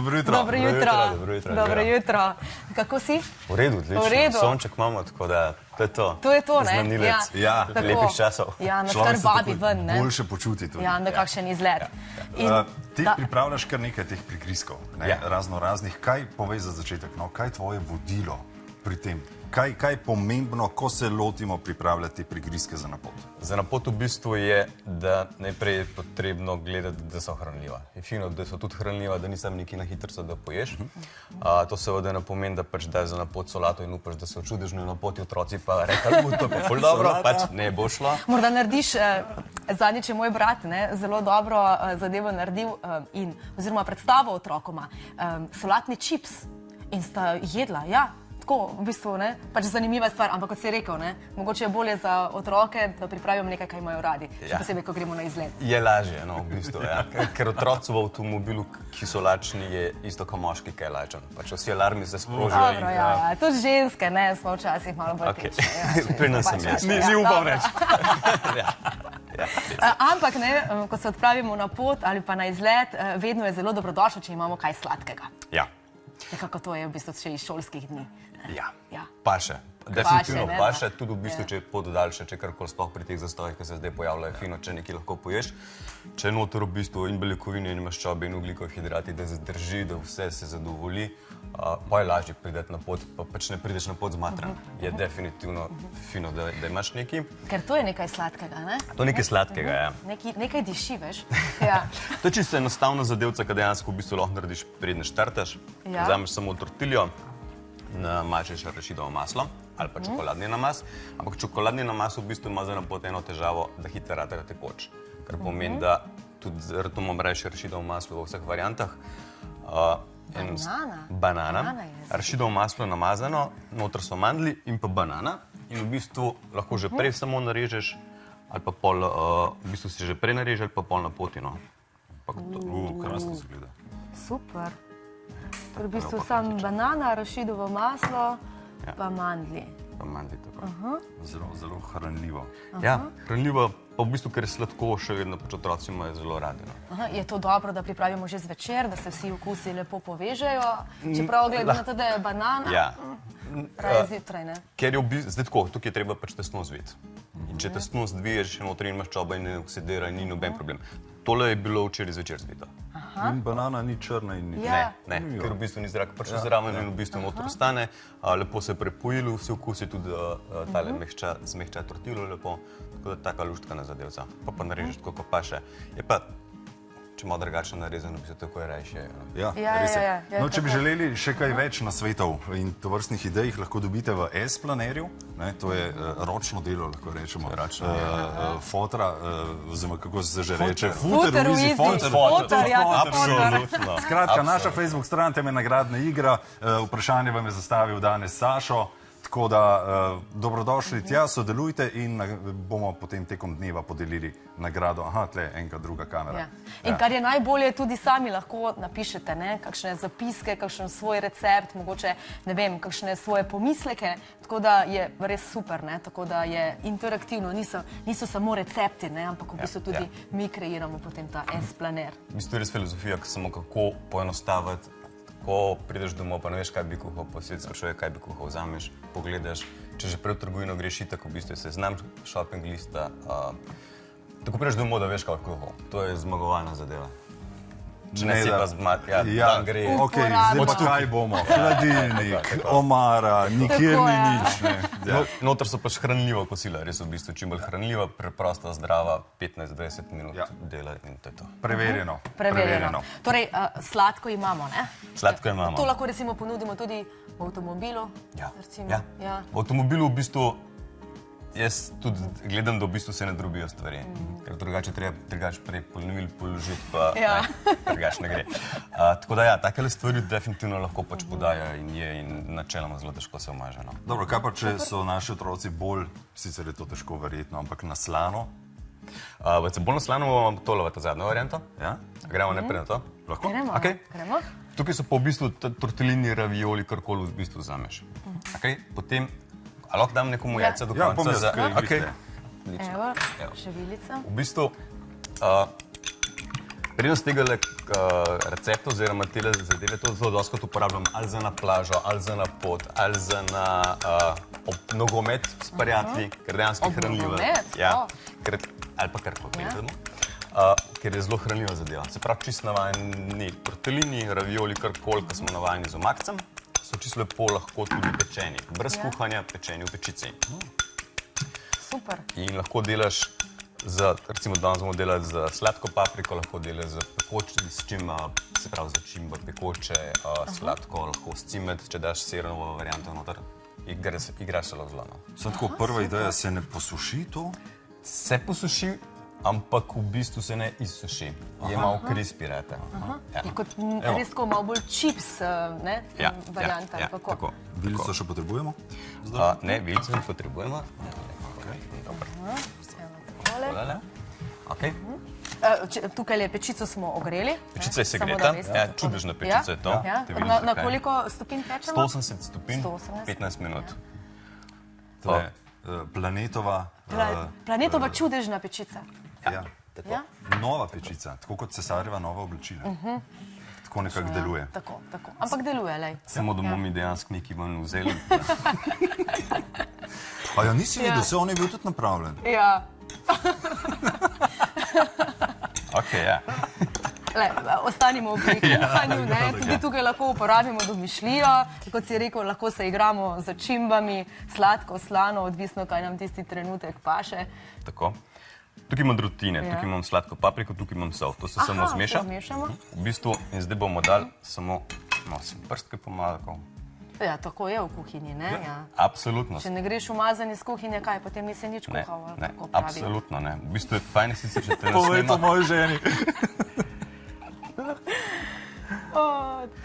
Dobro jutro. Dobro jutro. Dobro jutro. Kako si? V redu, odlično. Sonček imamo, tako da to je to. To je to, ne? Znanilec. Ja. Lepih časov. Ja, nas kar vabi ven, ne? Boljše počuti tudi. Ja, nekakšen izlet. Ti pripravljaš kar nekaj teh prigrizkov, razno raznih. Kaj povej za začetek, no? Kaj je tvoje vodilo pri tem? Kaj je pomembno, ko se lotimo pripravljati prigrizke za napot? Za napot v bistvu je, da najprej je potrebno gledati, da so hranljiva. Je fino, da so tudi hranljiva, da nisem neki na hitrco, da poješ. To seveda ne pomeni, da pač daš za napot solato in upaš, da so čudežni na poti otroci pa rekali, to je pa ful dobro, pač ne bo šlo. Morda narediš, zadnjič je moj brat zelo dobro zadevo naredil oziroma predstavo otrokoma, solatni čips in sta jedla, ja. Tako, v bistvu, ne, pač zanimiva stvar, ampak kot si rekel, ne, mogoče je bolje za otroke, da pripravim nekaj, kaj imajo radi, še posebej, ko gremo na izlet. Je lažje, no, v bistvu, ja. Ker otroci v avtomobilu, ki so lačni, je isto kot moški, ki je lačen. Pač vsi alarmi se sprožijo. Dobro, ja, tudi ženske, ne, smo včasih malo bolj tečne. Pri nas sem jaz. Ni upam reči. Ampak, ne, ko se odpravimo na pot ali pa na izlet, vedno je zelo dobrodošlo, če imamo kaj sladkega. Ja. Nekako to je v bistvu še iz šolskih dni. Ja, ja. Paše. Definitivno paše, ne, tudi v bistvu, če je pot daljša, če karkoli sploh pri teh zastojih, ki se zdaj pojavljajo, fino, če nekaj lahko poješ. Če je noter v bistvu in beljakovine in maščobe in ugljikovi hidrati, da zadrži, da vse se zadovolji, pa je lažje priti na pot, pa pač ne prideš na pot zmatran. Je definitivno fino, da imaš nekaj. Ker to je nekaj sladkega, ne? To je nekaj sladkega, ja. Nekaj diši, veš. Ja. To je čisto enostavna zadevca, ki dejansko v bistvu lahko narediš, preden štartaš. Vzameš samo tortiljo, namažeš arašidovo maslo ali pa čokoladni namaz, ampak čokoladni namaz v bistvu ima za napot eno težavo, da hitro rata tekoč. Kar pomeni, da tudi zato imam reči arašidovo maslo v vseh variantah. Banana. Arašidovo maslo namazano, noter so mandlji in pa banana. In v bistvu lahko že prej samo narežeš, ali pa pol, v bistvu si že prej narežeš, ali pa pol na poti, no. Krasno zgleda. Super. To je v bistvu sam banana, arašidovo maslo, pa mandlji. Pa mandlji, tako. Zelo hranljivo. Ja, hranljivo, pa v bistvu, ker je sladko, še vedno pač otroci imajo zelo radi. Je to dobro, da pripravimo že zvečer, da se vsi okusi lepo povežejo, čeprav glede na to, da je banana, raje zjutraj, ne? Ker je v bistvu, zdaj tako, tukaj je treba pač tesno zviti. In če tesno zviješ, še notri in maščoba in ne oksidira, ni noben problem. Tole je bilo včeraj zvečer zvito. In banana ni črna in ni. Ne, ker v bistvu ni zrak prišel zraven in v bistvu noter ostane. Lepo se je prepojilo, vsi okusi, tudi tale zmehča tortilo lepo. Tako da taka luštkana zadevca. Pa narežeš tako, ko paše. Je pa, če malo drugačno narezano, bi se tako je rajše. Ja, res je. No, če bi želeli še kaj več nasvetov in tovrstnih idej, lahko dobite v S-planerju. To je ročno delo, lahko rečemo. Fotra, oziroma kako se že reče. Futer v izi. Foter, ja. Absolutno. Skratka, naša Facebook stran, tem je nagradna igra. Vprašanje vam je zastavil danes Sašo. Tako da dobrodošli tja, sodelujte in bomo potem tekom dneva podelili nagrado. Aha, tle enka druga kamera. In kar je najbolje, tudi sami lahko napišete, ne, kakšne zapiske, kakšen svoj recept, mogoče, ne vem, kakšne svoje pomisleke, tako da je res super, ne, tako da je interaktivno, niso samo recepti, ne, ampak v bistvu tudi mi kreiramo potem ta S-planer. V bistvu je res filozofija, samo kako poenostaviti. Ko prideš domov, pa ne veš, kaj bi kuhal, pa svet sprašuje, kaj bi kuhal, vzameš, pogledaš. Če že prej v trgovino greš itak, v bistvu se znam shopping lista. Tako prideš domov, da veš, kaj kuhal. To je zmagovalna zadeva. Če ne si pa dan gre. Ok, zdaj pa kaj bomo? Hladilnik, omara, nikjer ni nič. Noter so pač hranljiva kosila, res v bistvu čim bolj hranljiva, preprosta, zdrava, 15-20 minut dela in to je to. Preverjeno. Torej, sladko imamo, ne? Sladko imamo. To lahko recimo ponudimo tudi v avtomobilu. Ja. V avtomobilu v bistvu jaz tudi gledam, da v bistvu se ne drobijo stvari. Ker drugače treba prej položiti, pa drugače ne gre. Tako da ja, takele stvari definitivno lahko pač podajo in je in načeloma zelo težko se omaže. Dobro, kaj pa če so naši otroci bolj, sicer je to težko verjetno, ampak na slano? Bolj na slano bomo tolovati zadnjo varianto. Gremo najprej na to? Lahko? Gremo. Tukaj so pa v bistvu tortellini, ravioli, karkoli v bistvu vzameš. Potem a lahko dam nekomu jajca do konca? Evo, ševilica. V bistvu Prednost tega recepta oziroma tele zadeve to zelo dostakrat uporabljam ali za na plažo, ali za na pot, ali za na nogomet s prijatelji, ker dejansko hranljivo. Nogomet? Ja, ali pa karkoli gledamo. Ker je zelo hranljiva zadeva. Se pravi, čist navajeni tortellini, ravioli, karkoli, ko smo navajeni z omakcem, so čist lepo lahko tudi pečeni. Brez kuhanja, pečeni v pečici. Super. In lahko delaš recimo danes bomo delali z sladko papriko, lahko delaš z pekoče, s čim, se pravi za čimbo pekoče, sladko, lahko s cimet, če daš sirovo varianto noter, igraš se zelo. Sem tako, prva ideja, se ne posuši to? Se posuši, ampak v bistvu se ne izsuši. Je malo crispy rete. Je kot res tako malo bolj čips, ne, varianta. Ja, tako. Vilico še potrebujemo? Ne, vilico ne potrebujemo. Tukaj je pečico smo ogreli. Pečica je segreta, čudežna pečica je to. Na koliko stopinj pečemo? 180 stopinj, 15 minut. To je Planetova čudežna pečica. Ja. Nova pečica, tako kot cesarjeva nova oblačila. Tako nekako deluje. Tako. Ampak deluje, lej. Samo da bomo mi dejansko nekaj ven vzeli. A ja, nisi videl, se on je bil tudi napravljen. Ja. Ok, ja. Ostanimo pri kuhanju, tudi tukaj lahko uporabimo domišljijo. Kot si rekel, lahko se igramo z čimbami, sladko, slano, odvisno, kaj nam tisti trenutek paše. Tako. Tukaj imam drobtine, tukaj imam sladko papriko, tukaj imam sol. To se samo zmeša. V bistvu, in zdaj bomo dali samo prstke pomalkov. Ja, tako je v kuhinji, ne? Absolutno. Če ne greš umazan iz kuhinje, kaj, potem nisi nič kuhal? Ne, absolutno ne. V bistvu je fajn sicer, če te ne snema. Povej to moji ženi.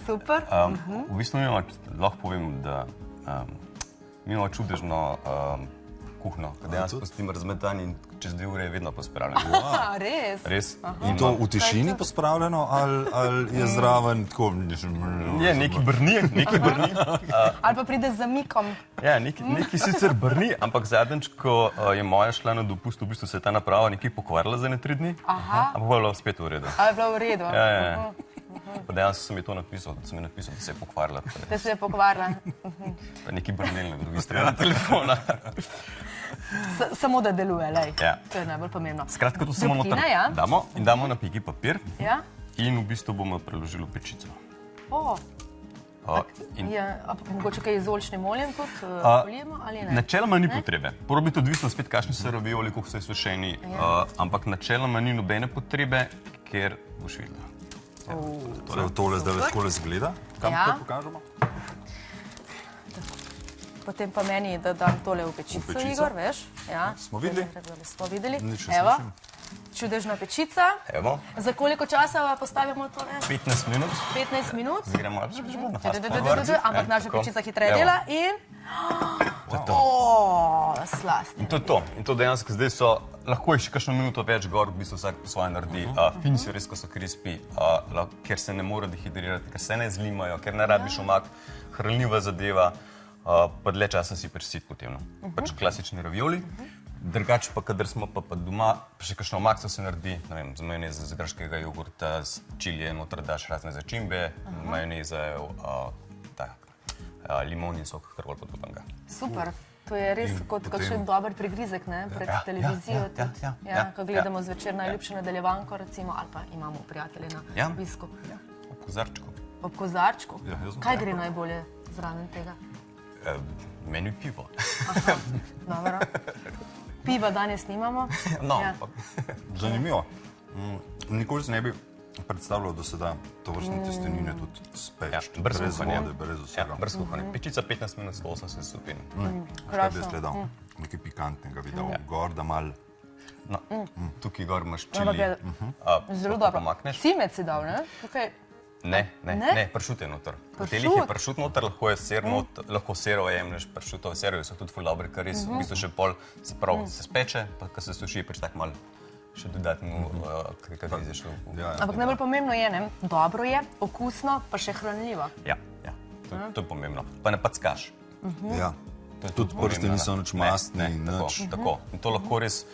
Super. V bistvu lahko povem, da mi imamo čudežno kuhno, ko dejansko pustimo razmetan in čez 2 ure je vedno pospravljeno. Res? Res. In to v tišini pospravljeno ali je zraven tako... Je, neki brni. Ali pa pride z zamikom. Ja, neki sicer brni, ampak zadnjič, ko je moja šla na dopust, v bistvu se je ta naprava nekaj pokvarila za 3 dni, ampak je bilo spet v redu. A je bilo v redu? Ja. Pa dejansko sem mi to napisal, da se je pokvarila. Da se je pokvarila. Pa neki brnel na drugi strani telefona. Samo da deluje, lej. Ja. To je najbolj pomembno. Skratka, to samo noter damo in damo na peki papir in v bistvu bomo preložili v pečico. Mogoče kaj z oljčnim oljem tudi polijemo ali ne? Načeloma ni potrebe. Prvo biti odvisno spet, kakšni so ravioli, koliko so sušeni, ampak načeloma ni nobene potrebe, ker boš videla. Tole zdaj tako zgleda, kam to pokažemo? Potem pa meni, da dam tole v pečico, Igor, veš? Smo videli? Smo videli. Nič ne slišim. Čudežna pečica. Evo. Za koliko časa postavimo tole? 15 minut. 15 minut. Zdaj gremo na fast ampak naša pečica hitreje dela in... To je to. Slastno. In to je to. In to dejansko zdaj so, lahko je še kakšno minuto več gor, v bistvu vsak po svoje naredi. Fini so res, ko so crispy, ker se ne more dehidrirati, ker se ne zlimajo, ker ne rabiš omak, hranljiva zadeva. Pa dlje časa si sit potem. Pač klasični ravioli. Drugače pa, kadar smo pa doma, pa še kakšno omakco se naredi, ne vem, z majoneze, z grškega jogurta, z čilije, noter daš razne začimbe, majoneze, limon in sok, karkoli podobnega. Super. To je res kot kakšen dober prigrizek, ne, pred televizijo. Ko gledamo zvečer najljubše nadaljevanko, recimo, ali pa imamo prijatelje na obisku. Ob kozarčku. Ob kozarčku? Kaj gre najbolje zraven tega? Meni pivo. Dobro. Piva danes nimamo. Zanimivo. Nikoli se ne bi predstavljal, da se da to vrstne testenine tudi speč. Brez vode, brez vsega. Brez kuhanja. Pečica 15 minut, 180 stopinj. Kaj bi jaz gledal? Nekaj pikantnega bi dal gor, da mal... Tukaj gor imaš čili. Zelo dobro. Cimet si dal, ne? Ne, pršut je noter. V telih je pršut noter, lahko je ser noter, lahko serovo jemlješ, pršutove serovi so tudi ful dobri, kar res v bistvu še pol se prav se speče, pa ko se suši, pač tak malo še dodatno, kaj vidiš. Ampak najbolj pomembno je, ne, dobro je, okusno, pa še hranljivo. Ja, to je pomembno. Pa ne packaš. Ja, tudi prsti niso nič mastni, nič. Tako, in to lahko res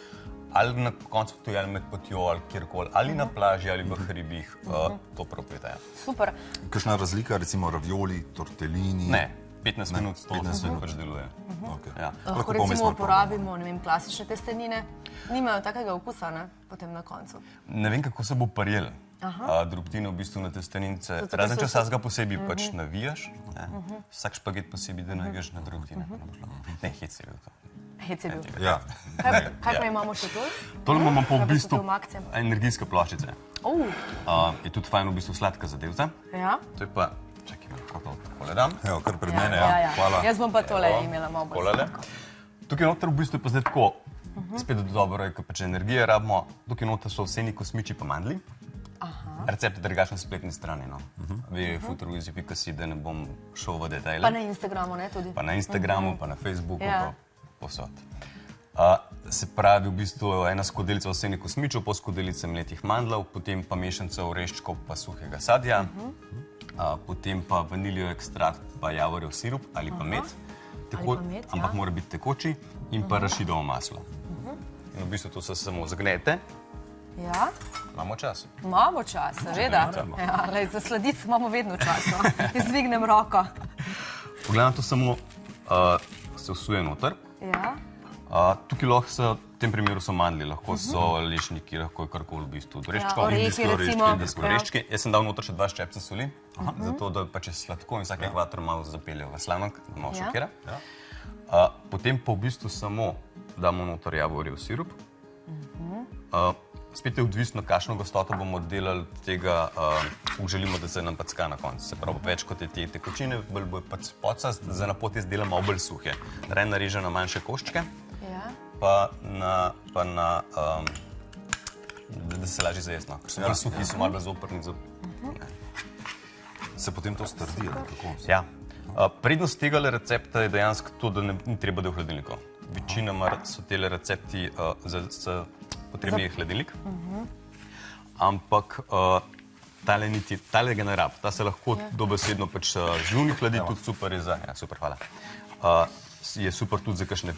ali na koncu tu, ali med potjo, ali kjerkoli, ali na plaži, ali v hribih, to prav pride. Super. Kakšna razlika, recimo ravioli, tortellini? Ne, 15 minut, 15 minut pač deluje. Okay. Ja. Lahko recimo uporabimo, ne vem, klasične testenine. Nimajo takega okusa, ne? Potem na koncu. Ne vem, kako se bo prijel. Drobtine v bistvu na testeninice. Zato, Razen, ker če so- vsakega posebej pač navijaš, vsak špaget posebej, da navijaš na drobtine. Ne, hec je bil to. Hec je bil. Ja. Kaj pa imamo še tu? Tole imamo pa v Kaj pa so bistvu te omakce? energijske ploščice. Je tudi fajn v bistvu sladka zadevca. Ja. To je pa, čakaj, kako to takole dam. Evo, kar pred mene, ja. Hvala. Jaz bom pa tole imela malo bolj Kolele. sladko. Tukaj noter v bistvu je pa zdaj tako, spet dobro je, ko pač energije rabimo. Tukaj noter so vseni kosmiči pa mandli. Recept je drugačen na spletni strani, no. www.foodreviews.si, da ne bom šel v detajle. Pa na Instagramu, ne, tudi. Pa na Instagramu, pa na Facebooku, Ja. pa povsod. Se pravi, v bistvu ena skodelica ovsenih kosmičev, pol skodelice mletih mandljev, potem pa mešanica oreščkov pa suhega sadja, potem pa vaniljev ekstrakt pa javorjev sirup ali pa med, Ali pa med, ja. ampak mora biti tekoči, in pa rašidovo maslo. In v bistvu to se samo zagnete, Ja, imamo čas. imamo čas, seveda. Ja, lej, za sladic imamo vedno čas, no. Izdvignem roko. Pogledam, to samo se vsuje noter. Ja, Tukaj lahko so, v tem primeru so mandlji, lahko so lešniki, lahko je karkoli v bistvu. Od oreščkov, orehi, indijski recimo. indijski oreščki. Jaz sem dal noter še 2 ščepca soli, zato da pač je sladko in vsak ekvator malo zapelje v slanek, da malo Ja. šokira. Potem pa v bistvu samo damo noter javorjev sirup. Spet je odvisno, kakšno gostoto bomo delali tega, želimo, da se nam packa na koncu. Se pravi, več kot je te tekočine, bolj bo pač pocast, za na pot jaz delam malo bolj suhe. Raje narežem na manjše koščke, ja. da se lažje zajesti. Ker so bolj suhi, so malo bolj zoprni. Se potem to strdi, ali kako? Ja. Prednost tega recepta je dejansko to, da ni treba, da je v hladilniku. Večinoma so te recepti potrebni je hladilnik, ampak tale ga ne rab. Ta se lahko dobesedno pač živni hladi, tudi super je za, ja, super, hvala. Je super tudi za kakšne,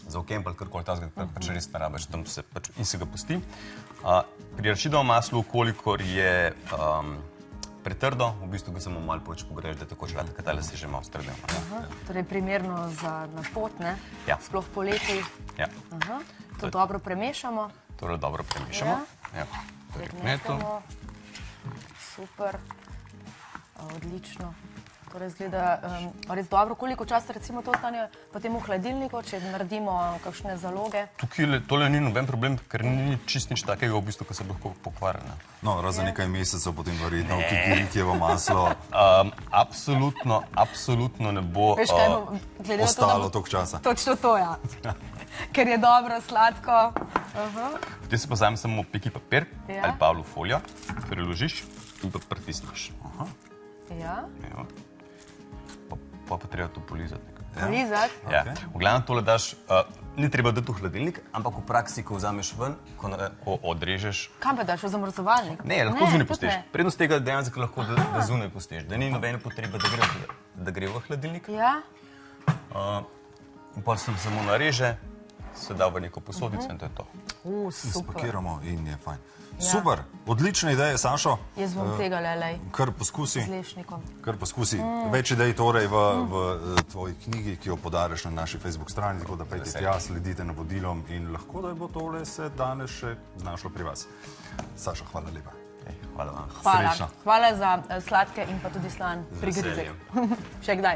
za okemp ali karkoli tazga, pač res ne rabiš, tam se pač in se ga pusti. Pri arašidovem maslu, kolikor je pretrdo, v bistvu ga samo malo pač pogreš, da je tako želati, katale se že malo strdil. Torej primerno za na pot, ne? Ja. Sploh poleti. Ja, To dobro premešamo. torej dobro premešamo. Ja. Premešamo. Super. Odlično. Torej izgleda res dobro. Koliko časa recimo to ostane potem v hladilniku, če naredimo kakšne zaloge? Tukaj tole ni noben problem, ker ni čist nič takega v bistvu, ko se lahko pokvari. No, razen nekaj mesecev potem verjetno kikiritjevo maslo Absolutno ne bo Veš, kaj bo glede na to, da ostalo bo- toliko časa. Točno to, ja. Ker je dobro, sladko. Potem se pa vzamem samo peki papir Ja. ali pa folijo, preložiš in pa pritisneš. Ja. Evo. Pa treba to polizati. Polizati. Ja. V glavnem tole daš, ni treba dati v hladilnik, ampak v praksi, ko vzameš ven, ko odrežeš. Kam pa daš v zamrzovalnik? Ne, lahko zunaj tudi pustiš. ne. Prednost tega je dejansko lahko, da zunaj pustiš, da ni nobene potrebe, da gre v hladilnik. Ja. In pa se samo nareže, se da v neko posodico in to je to. Super. Spakiramo in je fajn. Super, odlična ideja, Sašo. Jaz bom tega lelej Kar poskusi. z lešnikom. Kar poskusi. Več idej torej v tvoji knjigi, ki jo podariš na naši Facebook strani, tako da pejte tja, sledite navodilom in lahko, da bo tole se danes še znašlo pri vas. Sašo, hvala lepa. Hvala vam. Hvala. Srečno. Hvala za sladke in pa tudi slan prigrizek. Še kdaj.